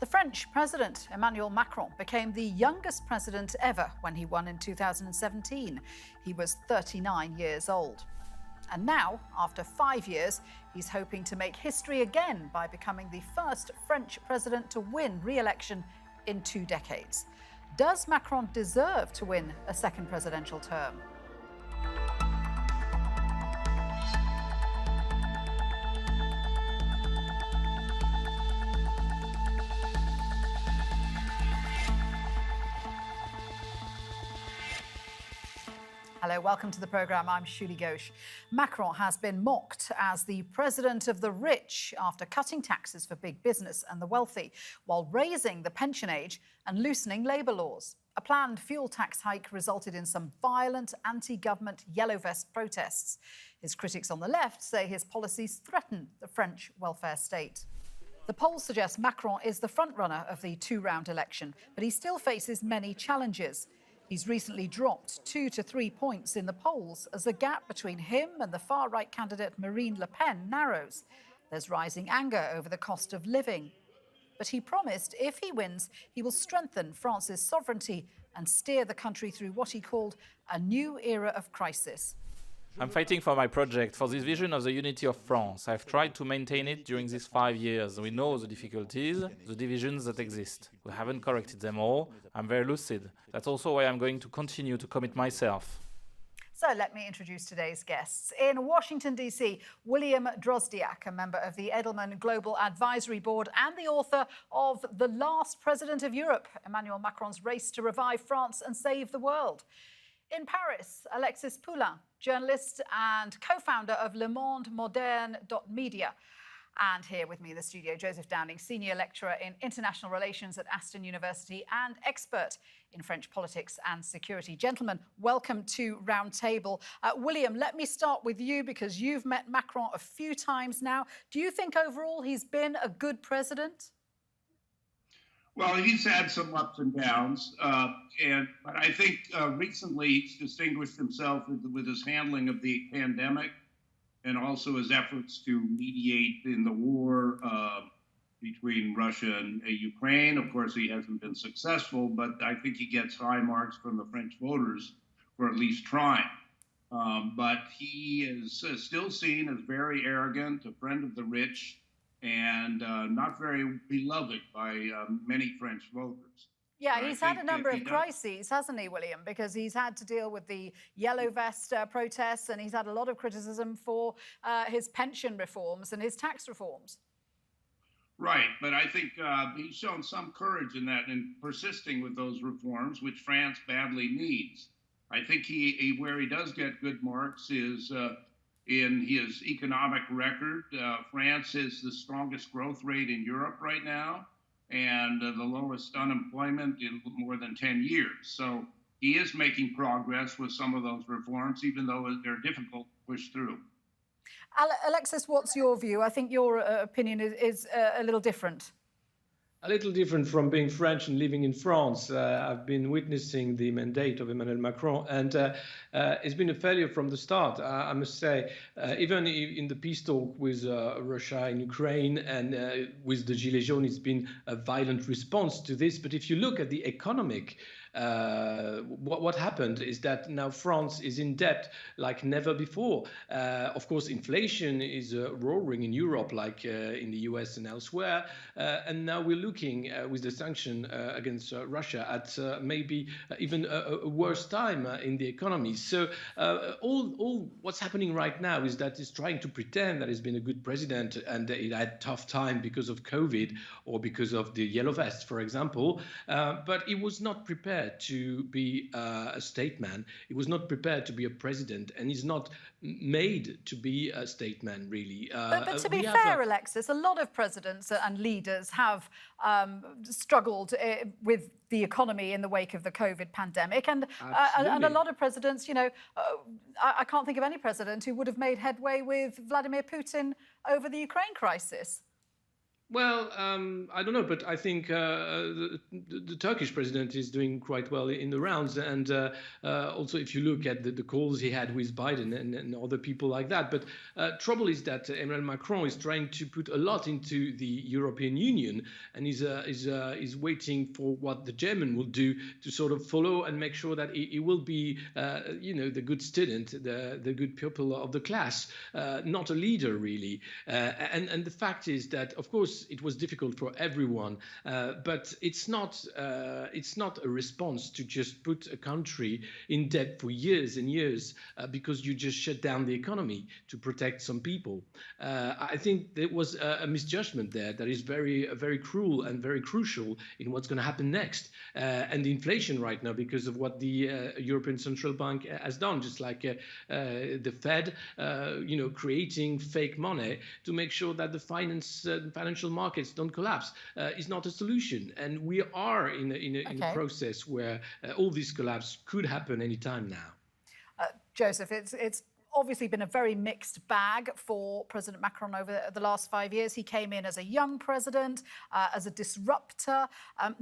The French president, Emmanuel Macron, became the youngest president ever when he won in 2017. He was 39 years old. And now, after 5 years, he's hoping to make history again by becoming the first French president to win re-election in 2 decades. Does Macron deserve to win a second presidential term? Hello, welcome to the programme. I'm Shuli Ghosh. Macron has been mocked as the president of the rich after cutting taxes for big business and the wealthy, while raising the pension age and loosening labour laws. A planned fuel tax hike resulted in some violent anti-government yellow vest protests. His critics on the left say his policies threaten the French welfare state. The polls suggest Macron is the frontrunner of the two-round election, but he still faces many challenges. He's recently dropped 2 to 3 points in the polls as the gap between him and the far-right candidate Marine Le Pen narrows. There's rising anger over the cost of living. But he promised if he wins, he will strengthen France's sovereignty and steer the country through what he called a new era of crisis. I'm fighting for my project, for this vision of the unity of France. I've tried to maintain it during these 5 years. We know the difficulties, the divisions that exist. We haven't corrected them all. I'm very lucid. That's also why I'm going to continue to commit myself. So let me introduce today's guests. In Washington, D.C., William Drozdiak, a member of the Edelman Global Advisory Board and the author of The Last President of Europe, Emmanuel Macron's Race to Revive France and Save the World. In Paris, Alexis Poulain, journalist and co-founder of Le Monde Moderne.media. And here with me in the studio, Joseph Downing, senior lecturer in international relations at Aston University and expert in French politics and security. Gentlemen, welcome to Roundtable. William, let me start with you because you've met Macron a few times now. Do you think overall he's been a good president? Well, he's had some ups and downs, but I think recently he's distinguished himself with his handling of the pandemic and also his efforts to mediate in the war between Russia and Ukraine. Of course, he hasn't been successful, but I think he gets high marks from the French voters for at least trying. But he is still seen as very arrogant, a friend of the rich, and not very beloved by many French voters. Yeah, he's had a number of crises, hasn't he, William? Because he's had to deal with the yellow vest protests, and he's had a lot of criticism for his pension reforms and his tax reforms. Right, but I think he's shown some courage in that, in persisting with those reforms, which France badly needs. I think where he does get good marks is in his economic record. France is the strongest growth rate in Europe right now, and the lowest unemployment in more than 10 years. So he is making progress with some of those reforms, even though they're difficult to push through. Alexis, what's your view? I think your opinion is a little different. A little different from being French and living in France. I've been witnessing the mandate of Emmanuel Macron, and it's been a failure from the start, I must say. Even in the peace talk with Russia and Ukraine and with the Gilets jaunes, it's been a violent response to this. But if you look at the economic, what happened is that now France is in debt like never before. Of course, inflation is roaring in Europe, like in the US and elsewhere. And now we're looking with the sanction against Russia at maybe even a worse time in the economy. So all what's happening right now is that he's trying to pretend that he's been a good president and that he had tough time because of COVID or because of the yellow vest, for example. But he was not prepared to be a statesman. He was not prepared to be a president, and he's not made to be a statesman, really. But to be fair, Alexis, a lot of presidents and leaders have struggled with the economy in the wake of the COVID pandemic. And a lot of presidents, you know, I can't think of any president who would have made headway with Vladimir Putin over the Ukraine crisis. Well, I don't know, but I think the Turkish president is doing quite well in the rounds. And also, if you look at the calls he had with Biden and other people like that. But trouble is that Emmanuel Macron is trying to put a lot into the European Union, and is waiting for what the German will do to sort of follow and make sure that he will be, the good student, the good pupil of the class, not a leader really. And the fact is that, of course, it was difficult for everyone, but it's not a response to just put a country in debt for years and years because you just shut down the economy to protect some people. I think there was a misjudgment there that is very cruel and very crucial in what's going to happen next. And the inflation right now, because of what the European Central Bank has done, just like the Fed, creating fake money to make sure that the financial markets don't collapse, is not a solution. And we are in a process where all this collapse could happen anytime now. Joseph, it's obviously been a very mixed bag for President Macron over the last 5 years. He came in as a young president, as a disruptor.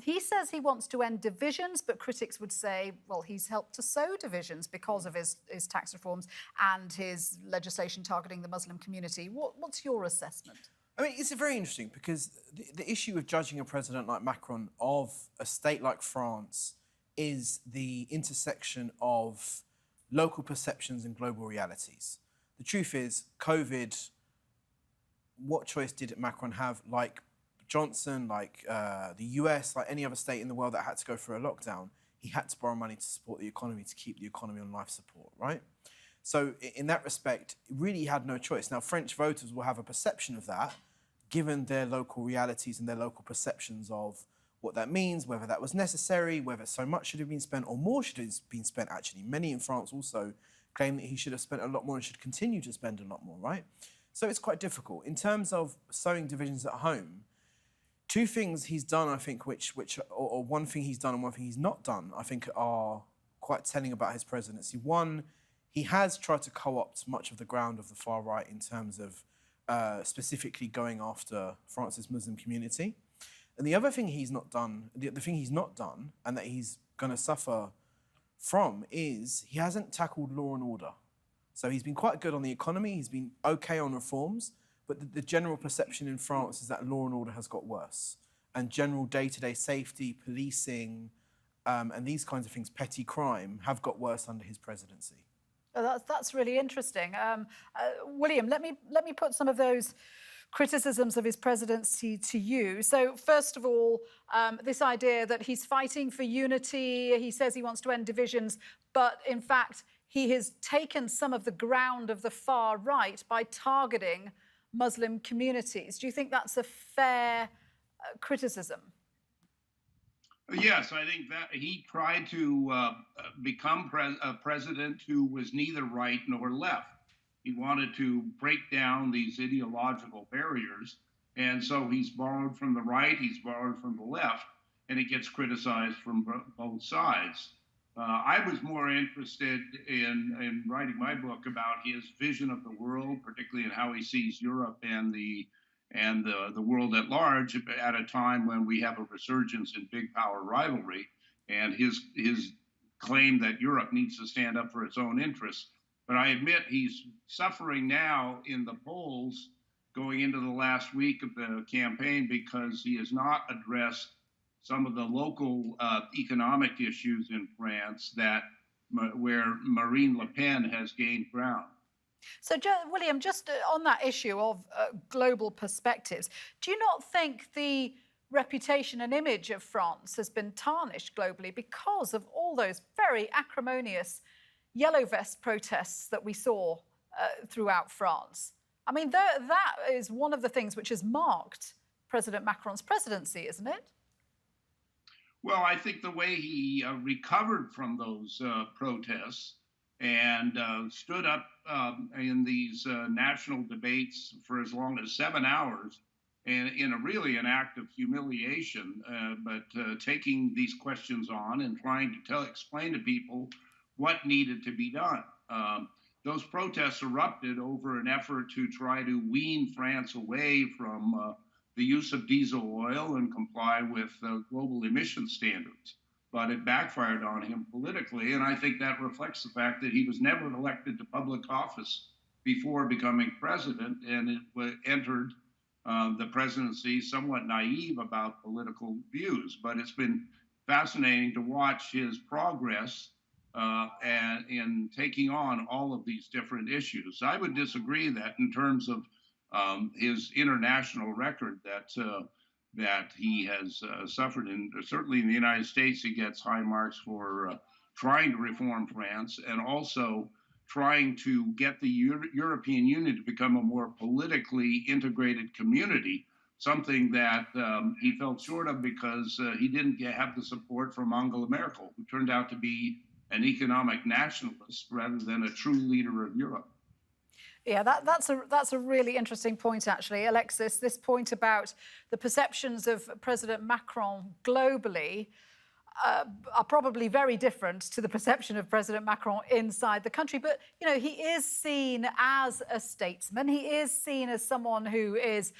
He says he wants to end divisions, but critics would say, well, he's helped to sow divisions because of his tax reforms and his legislation targeting the Muslim community. What's your assessment? I mean, it's very interesting because the issue of judging a president like Macron of a state like France is the intersection of local perceptions and global realities. The truth is, COVID, what choice did Macron have? Like Johnson, like the US, like any other state in the world that had to go through a lockdown, he had to borrow money to support the economy, to keep the economy on life support, right? So in that respect, really had no choice. Now, French voters will have a perception of that, given their local realities and their local perceptions of what that means, whether that was necessary, whether so much should have been spent or more should have been spent, actually. Many in France also claim that he should have spent a lot more and should continue to spend a lot more, right? So it's quite difficult. In terms of sowing divisions at home, two things he's done, I think, or one thing he's done and one thing he's not done, I think are quite telling about his presidency. One, he has tried to co-opt much of the ground of the far right in terms of specifically going after France's Muslim community. And the other thing he's not done, the thing he's not done, and that he's going to suffer from, is he hasn't tackled law and order. So he's been quite good on the economy, he's been okay on reforms, but the general perception in France is that law and order has got worse. And general day-to-day safety, policing, and these kinds of things, petty crime, have got worse under his presidency. That's really interesting. William, let me put some of those criticisms of his presidency to you. So first of all, this idea that he's fighting for unity, he says he wants to end divisions, but in fact, he has taken some of the ground of the far right by targeting Muslim communities. Do you think that's a fair criticism? Yes, I think that he tried to become a president who was neither right nor left. He wanted to break down these ideological barriers. And so he's borrowed from the right, he's borrowed from the left, and he gets criticized from both sides. I was more interested in writing my book about his vision of the world, particularly in how he sees Europe and the world at large at a time when we have a resurgence in big power rivalry, and his claim that Europe needs to stand up for its own interests. But I admit he's suffering now in the polls going into the last week of the campaign because he has not addressed some of the local economic issues in France where Marine Le Pen has gained ground. So, William, just on that issue of global perspectives, do you not think the reputation and image of France has been tarnished globally because of all those very acrimonious yellow vest protests that we saw throughout France? I mean, that is one of the things which has marked President Macron's presidency, isn't it? Well, I think the way he recovered from those protests and stood up in these national debates for as long as 7 hours, and in an act of humiliation, but taking these questions on and trying to explain to people what needed to be done. Those protests erupted over an effort to try to wean France away from the use of diesel oil and comply with global emission standards. But it backfired on him politically, and I think that reflects the fact that he was never elected to public office before becoming president, and it entered the presidency somewhat naive about political views. But it's been fascinating to watch his progress and in taking on all of these different issues. I would disagree that in terms of his international record that he has suffered, and certainly in the United States, he gets high marks for trying to reform France and also trying to get the European Union to become a more politically integrated community, something that he fell short of because he didn't have the support from Angela Merkel, who turned out to be an economic nationalist rather than a true leader of Europe. Yeah, that's a really interesting point, actually, Alexis. This point about the perceptions of President Macron globally are probably very different to the perception of President Macron inside the country. But, you know, he is seen as a statesman. He is seen as someone who is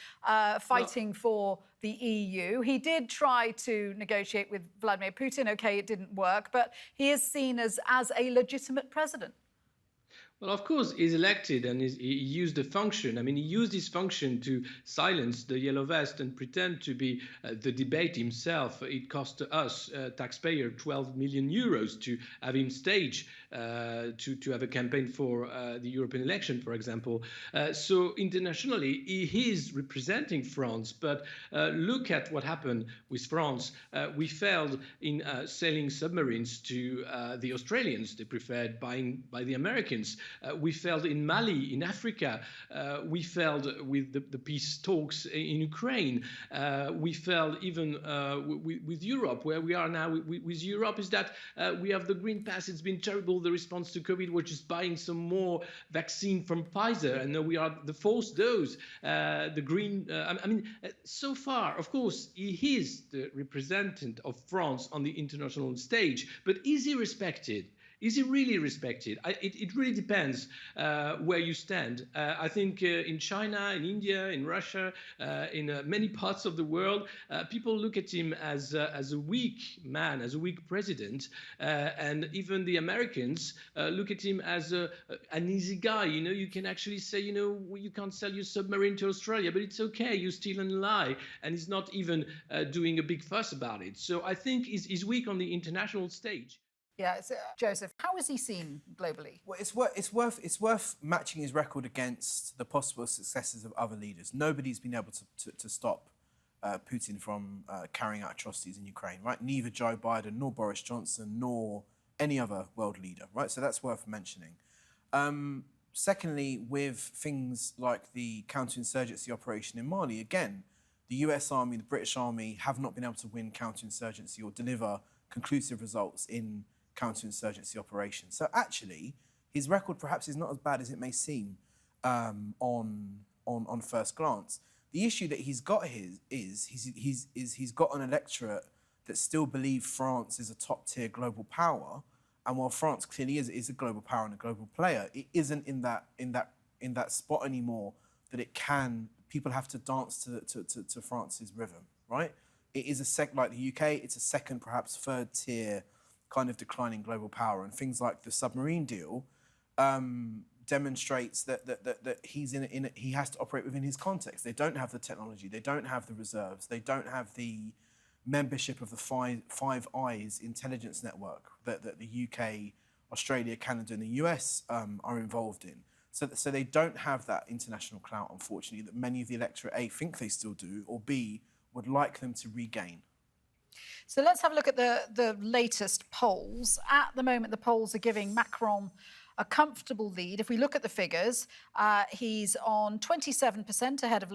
fighting for the EU. He did try to negotiate with Vladimir Putin. OK, it didn't work. But he is seen as a legitimate president. Well, of course, he's elected and he used the function. I mean, he used his function to silence the yellow vest and pretend to be the debate himself. It cost us, taxpayer, 12 million euros to have him stage to have a campaign for the European election, for example. So internationally, he is representing France. But look at what happened with France. We failed in selling submarines to the Australians. They preferred buying by the Americans. We failed in Mali, in Africa. We failed with the peace talks in Ukraine. We failed even with Europe. Where we are now with Europe is that we have the Green Pass. It's been terrible, the response to COVID. We're just buying some more vaccine from Pfizer. And now we are the fourth dose. The Green, I mean, so far, of course, he is the representative of France on the international stage. But is he respected? Is he really respected? It really depends where you stand. I think in China, in India, in Russia, in many parts of the world, people look at him as a weak man, as a weak president. And even the Americans look at him as an easy guy. You know, you can actually say, you know, you can't sell your submarine to Australia, but it's okay, you steal and lie. And he's not even doing a big fuss about it. So I think he's weak on the international stage. Yeah, Joseph, how is he seen globally? Well, it's worth matching his record against the possible successes of other leaders. Nobody's been able to stop Putin from carrying out atrocities in Ukraine, right? Neither Joe Biden, nor Boris Johnson, nor any other world leader, right? So that's worth mentioning. Secondly, with things like the counterinsurgency operation in Mali, again, the US Army, the British Army have not been able to win counterinsurgency or deliver conclusive results in counterinsurgency operations. So actually, his record perhaps is not as bad as it may seem on first glance. The issue that he's got here is he's got an electorate that still believe France is a top-tier global power, and while France clearly is a global power and a global player, it isn't in that spot anymore that it can. People have to dance to France's rhythm, right? It is like the UK, it's a second, perhaps third tier kind of declining global power. And things like the submarine deal demonstrates that he has to operate within his context. They don't have the technology, they don't have the reserves, they don't have the membership of the Five Eyes intelligence network that the UK, Australia, Canada and the US are involved in. So they don't have that international clout, unfortunately, that many of the electorate, A, think they still do, or B, would like them to regain. So let's have a look at the latest polls. At the moment, the polls are giving Macron a comfortable lead. If we look at the figures, he's on 27% ahead of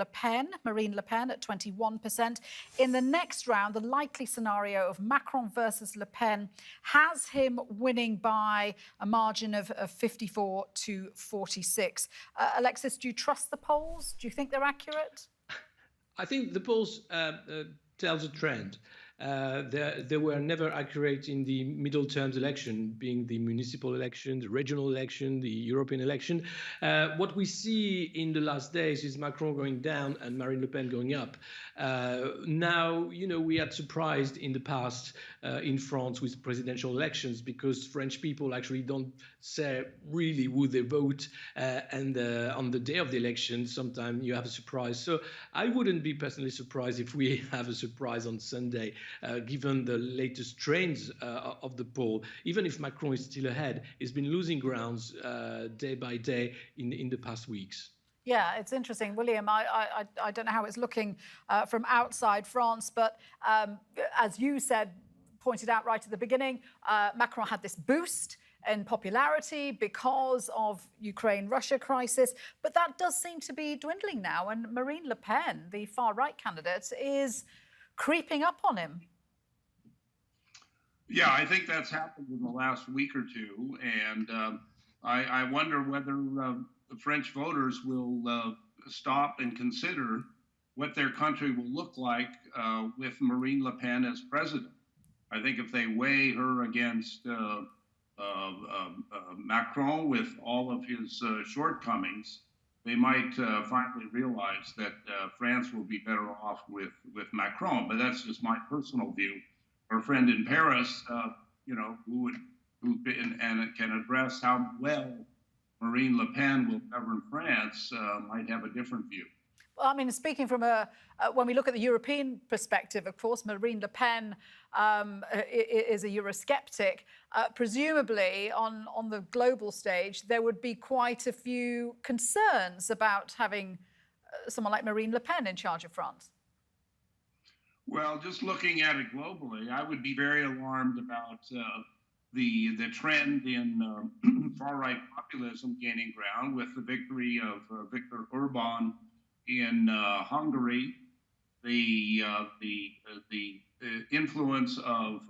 Marine Le Pen at 21%. In the next round, the likely scenario of Macron versus Le Pen has him winning by a margin of 54 to 46. Alexis, do you trust the polls? Do you think they're accurate? I think the polls tells a trend. they were never accurate in the middle terms election, being the municipal election, the regional election, the European election. What we see in the last days is Macron going down and Marine Le Pen going up. Now, we had surprised in the past in France with presidential elections because French people actually don't say really who they vote, and on the day of the election, sometimes you have a surprise. So I wouldn't be personally surprised if we have a surprise on Sunday, given the latest trends of the poll. Even if Macron is still ahead, he's been losing grounds day by day in the past weeks. Yeah, it's interesting, William. I don't know how it's looking from outside France, but as you pointed out right at the beginning, Macron had this boost in popularity because of Ukraine-Russia crisis, but that does seem to be dwindling now, and Marine Le Pen, the far-right candidate, is creeping up on him. Yeah, I think that's happened in the last week or two, and I wonder whether the French voters will stop and consider what their country will look like with Marine Le Pen as president. I think if they weigh her against Macron with all of his shortcomings, they might finally realize that France will be better off with Macron. But that's just my personal view. Our friend in Paris, who can address how well Marine Le Pen will govern France, might have a different view. Well, I mean, speaking from when we look at the European perspective, of course, Marine Le Pen is a Eurosceptic. Presumably, on the global stage, there would be quite a few concerns about having someone like Marine Le Pen in charge of France. Well, just looking at it globally, I would be very alarmed about the trend in far-right populism gaining ground with the victory of Viktor Orban in Hungary, the influence of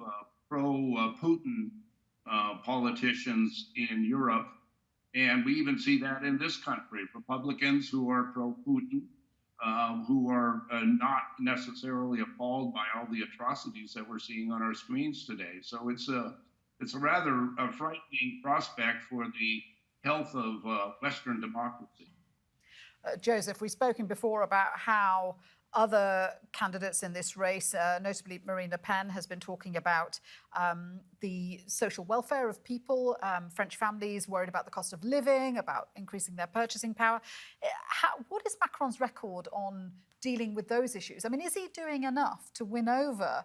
pro-Putin politicians in Europe, and we even see that in this country. Republicans who are pro-Putin, who are not necessarily appalled by all the atrocities that we're seeing on our screens today. So it's a rather frightening prospect for the health of Western democracy. Joseph, we've spoken before about how other candidates in this race, notably Marine Le Pen, has been talking about the social welfare of people, French families worried about the cost of living, about increasing their purchasing power. What is Macron's record on dealing with those issues? I mean, is he doing enough to win over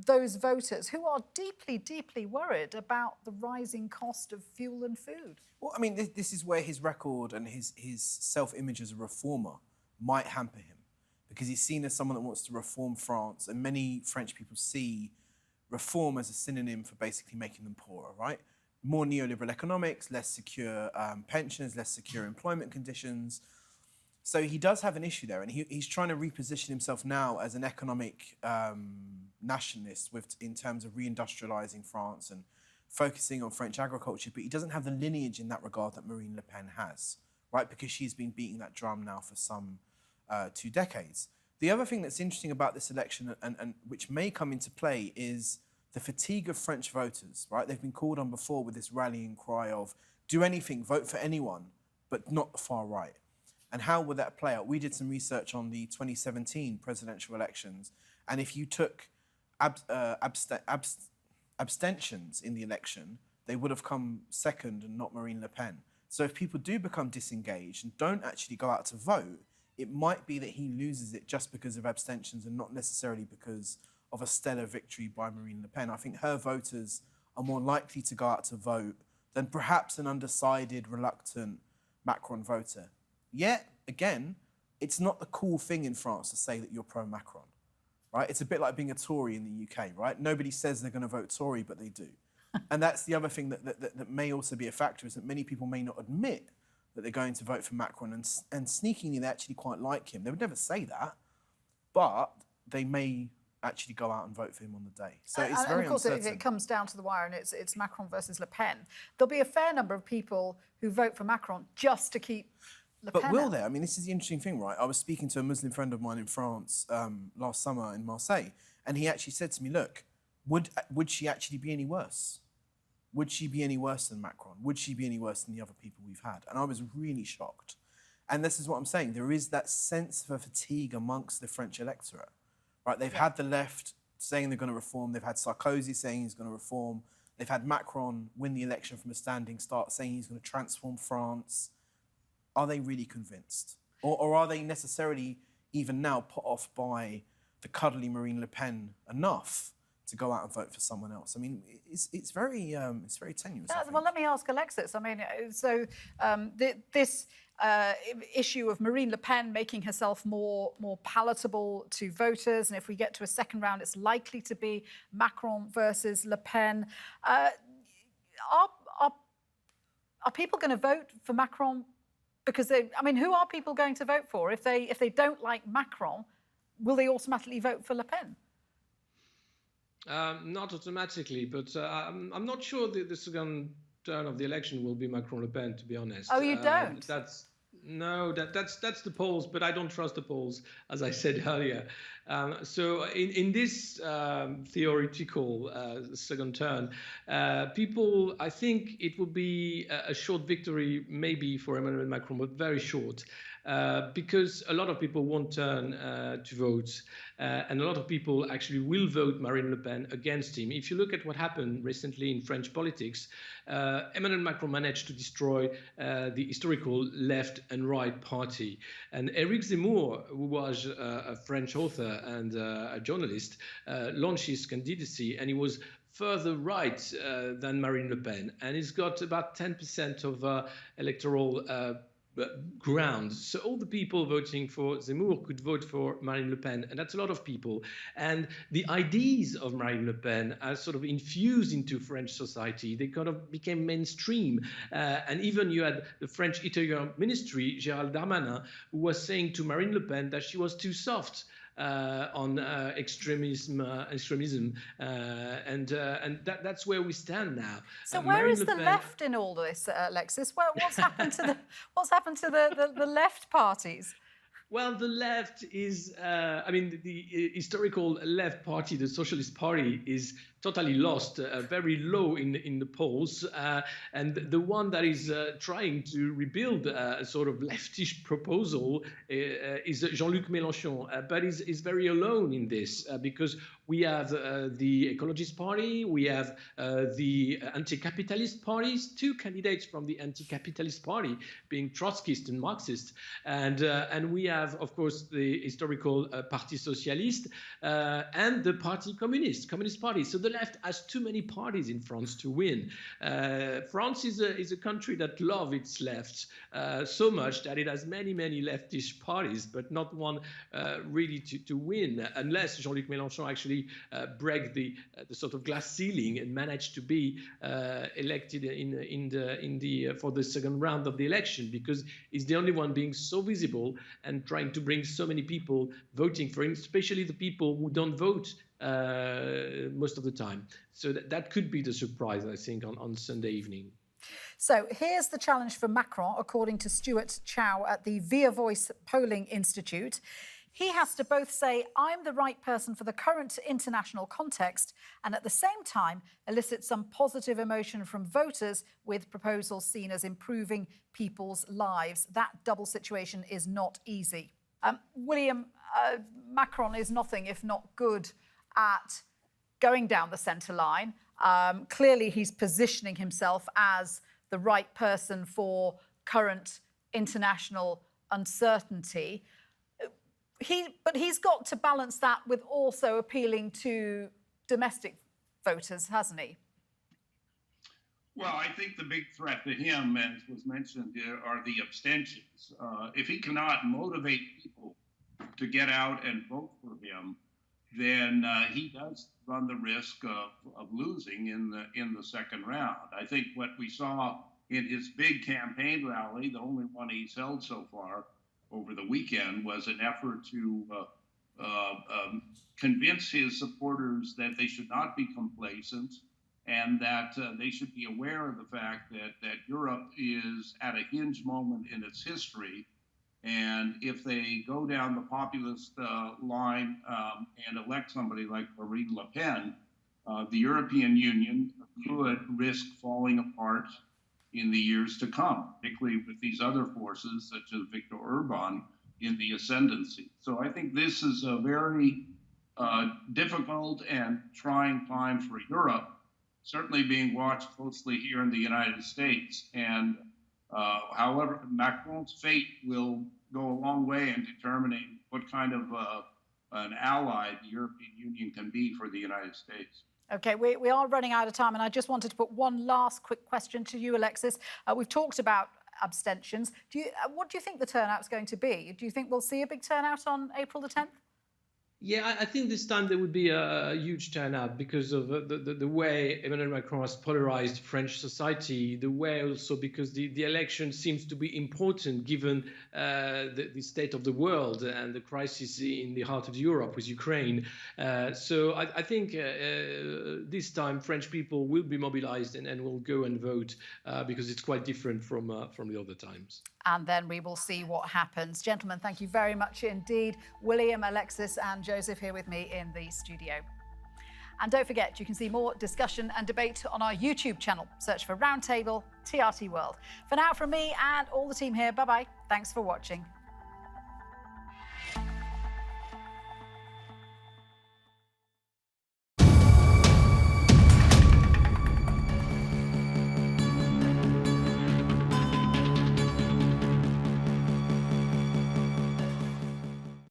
those voters who are deeply, deeply worried about the rising cost of fuel and food? Well, I mean, this is where his record and his self-image as a reformer might hamper him, because he's seen as someone that wants to reform France, and many French people see reform as a synonym for basically making them poorer, right? More neoliberal economics, less secure pensions, less secure employment conditions. So he does have an issue there, and he's trying to reposition himself now as an economic nationalist in terms of reindustrializing France and focusing on French agriculture, but he doesn't have the lineage in that regard that Marine Le Pen has, right? Because she's been beating that drum now for some 2 decades. The other thing that's interesting about this election, and which may come into play, is the fatigue of French voters, right? They've been called on before with this rallying cry of do anything, vote for anyone, but not the far right. And how would that play out? We did some research on the 2017 presidential elections, and if you took abstentions in the election, they would have come second and not Marine Le Pen. So if people do become disengaged and don't actually go out to vote, it might be that he loses it just because of abstentions and not necessarily because of a stellar victory by Marine Le Pen. I think her voters are more likely to go out to vote than perhaps an undecided, reluctant Macron voter. Yet, again, it's not the cool thing in France to say that you're pro-Macron, right? It's a bit like being a Tory in the UK, right? Nobody says they're going to vote Tory, but they do. And that's the other thing that may also be a factor, is that many people may not admit that they're going to vote for Macron, and sneakingly they actually quite like him. They would never say that, but they may actually go out and vote for him on the day. So it's very uncertain. Of course, it comes down to the wire, and it's Macron versus Le Pen. There'll be a fair number of people who vote for Macron just to keep Le But Pen will out. there? I mean, this is the interesting thing, right? I was speaking to a Muslim friend of mine in France last summer in Marseille, and he actually said to me, look, would she actually be any worse? Would she be any worse than Macron? Would she be any worse than the other people we've had? And I was really shocked. And this is what I'm saying. There is that sense of a fatigue amongst the French electorate, right? They've had the left saying they're going to reform. They've had Sarkozy saying he's going to reform. They've had Macron win the election from a standing start saying he's going to transform France. Are they really convinced? Or are they necessarily even now put off by the cuddly Marine Le Pen enough to go out and vote for someone else? I mean, it's very tenuous. I think. Well, let me ask Alexis. I mean, so this issue of Marine Le Pen making herself more palatable to voters, and if we get to a second round, it's likely to be Macron versus Le Pen. Are people going to vote for Macron? Because who are people going to vote for if they don't like Macron? Will they automatically vote for Le Pen? Not automatically, but I'm not sure the second turn of the election will be Macron-Le Pen, to be honest. Oh, you don't? That's the polls, but I don't trust the polls, as I said earlier. So in this theoretical second turn, people, I think it would be a short victory maybe for Emmanuel Macron, but very short. Because a lot of people won't turn to vote, and a lot of people actually will vote Marine Le Pen against him. If you look at what happened recently in French politics, Emmanuel Macron managed to destroy the historical left and right party. And Éric Zemmour, who was a French author and a journalist, launched his candidacy, and he was further right than Marine Le Pen. And he's got about 10% of electoral ground. So all the people voting for Zemmour could vote for Marine Le Pen, and that's a lot of people. And the ideas of Marine Le Pen are sort of infused into French society. They kind of became mainstream. And even you had the French Interior Ministry, Gérald Darmanin, who was saying to Marine Le Pen that she was too soft on extremism, and that's where we stand now. So where is the left in all this, Alexis? What's happened to the left parties? Well, the left is, the historical left party, the Socialist Party, is totally lost, very low in the polls. And the one that is trying to rebuild a sort of leftish proposal is Jean-Luc Mélenchon. But is very alone in this because we have the Ecologist Party, we have the anti-capitalist parties, two candidates from the anti-capitalist party being Trotskyist and Marxist. And we have, of course, the historical Parti Socialiste and the Parti Communist Party. So the left has too many parties in France to win. France is a country that loves its left so much that it has many leftish parties, but not one really to win, unless Jean-Luc Mélenchon actually break the sort of glass ceiling and manage to be elected for the second round of the election, because he's the only one being so visible and trying to bring so many people voting for him, especially the people who don't vote most of the time. So that could be the surprise, I think, on Sunday evening. So here's the challenge for Macron, according to Stuart Chow at the Via Voice Polling Institute. He has to both say, I'm the right person for the current international context, and at the same time elicit some positive emotion from voters with proposals seen as improving people's lives. That double situation is not easy. William, Macron is nothing if not good at going down the centre line. Clearly, he's positioning himself as the right person for current international uncertainty. But he's got to balance that with also appealing to domestic voters, hasn't he? Well, I think the big threat to him, as was mentioned, are the abstentions. If he cannot motivate people to get out and vote for him, then he does run the risk of losing in the second round. I think what we saw in his big campaign rally, the only one he's held so far over the weekend, was an effort to convince his supporters that they should not be complacent and that they should be aware of the fact that Europe is at a hinge moment in its history. And if they go down the populist line and elect somebody like Marine Le Pen, the European Union could risk falling apart in the years to come, particularly with these other forces such as Viktor Orban in the ascendancy. So I think this is a very difficult and trying time for Europe, certainly being watched closely here in the United States. And however, Macron's fate will go a long way in determining what kind of an ally the European Union can be for the United States. OK, we are running out of time, and I just wanted to put one last quick question to you, Alexis. We've talked about abstentions. What do you think the turnout's going to be? Do you think we'll see a big turnout on April the 10th? Yeah, I think this time there would be a huge turnout because of the way Emmanuel Macron has polarized French society, the way also because the election seems to be important given the state of the world and the crisis in the heart of Europe with Ukraine. So I think this time French people will be mobilized and will go and vote because it's quite different from the other times. And then we will see what happens. Gentlemen, thank you very much indeed. William, Alexis and Joseph here with me in the studio. And don't forget, you can see more discussion and debate on our YouTube channel. Search for Roundtable TRT World. For now, from me and all the team here, bye-bye. Thanks for watching.